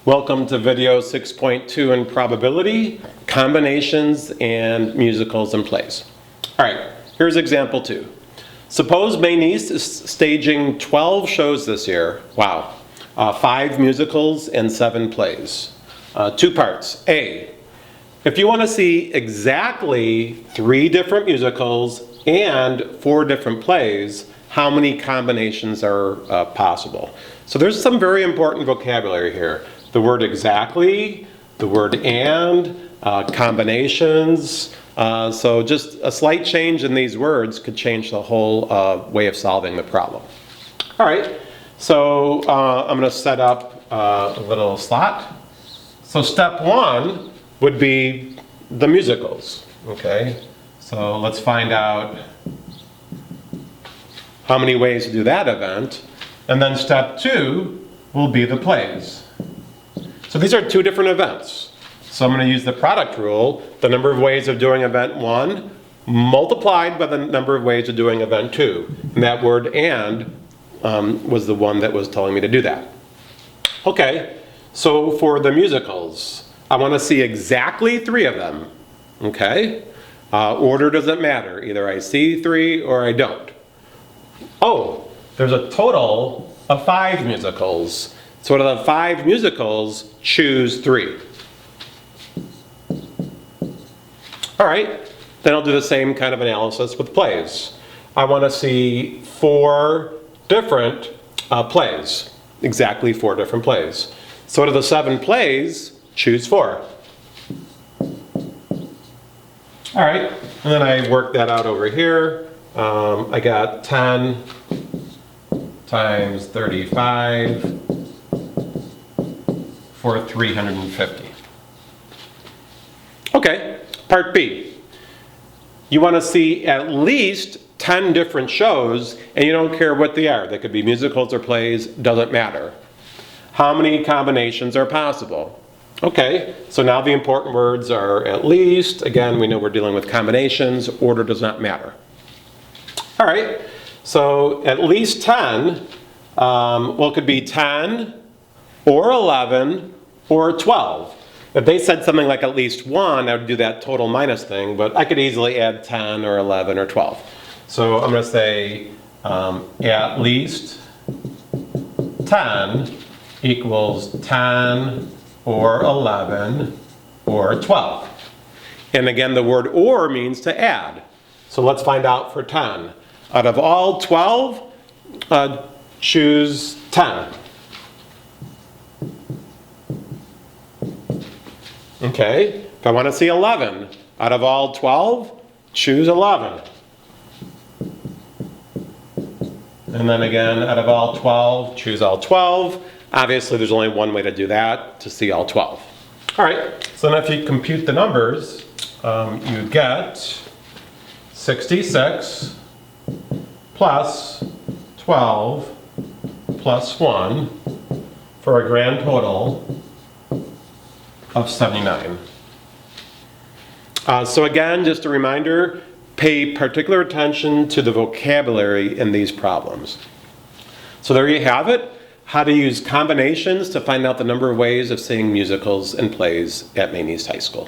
Welcome to video 6.2 in probability, combinations, and musicals and plays. All right, here's example 2. Suppose Maynice is staging 12 shows this year. Wow. 5 musicals and 7 plays. 2 parts. A, if you want to see exactly 3 different musicals and 4 different plays, how many combinations are possible? So there's some very important vocabulary here. The word exactly, the word and, combinations. So just a slight change in these words could change the whole way of solving the problem. All right, so I'm going to set up a little slot. So step 1 would be the musicals. Okay, so let's find out how many ways to do that event. And then step 2 will be the plays. So these are 2 different events. So I'm going to use the product rule, the number of ways of doing event 1 multiplied by the number of ways of doing event 2. And that word and was the one that was telling me to do that. Okay, so for the musicals, I want to see exactly 3 of them. Okay, order doesn't matter. Either I see 3 or I don't. Oh, there's a total of 5 musicals. So out of the 5 musicals, choose 3. All right, then I'll do the same kind of analysis with plays. I want to see 4 different plays, exactly 4 different plays. So out of the 7 plays, choose 4. All right, and then I work that out over here. I got 10 times 35 for 350. Okay, part B. You want to see at least 10 different shows, and you don't care what they are. They could be musicals or plays, doesn't matter. How many combinations are possible? Okay, so now the important words are at least. Again, we know we're dealing with combinations. Order does not matter. All right, so at least 10, well, it could be 10 or 11 or 12. If they said something like at least 1, I would do that total minus thing, but I could easily add 10 or 11 or 12. So I'm going to say at least 10 equals 10 or 11 or 12. And again, the word or means to add. So let's find out for 10. Out of all 12, choose 10. Okay, if I want to see 11, out of all 12, choose 11. And then again, out of all 12, choose all 12. Obviously, there's only one way to do that, to see all 12. All right, so then if you compute the numbers, you get 66 plus 12 plus 1 for a grand total of 79. So again, just a reminder, pay particular attention to the vocabulary in these problems. So there you have it, how to use combinations to find out the number of ways of seeing musicals and plays at Maynice High School.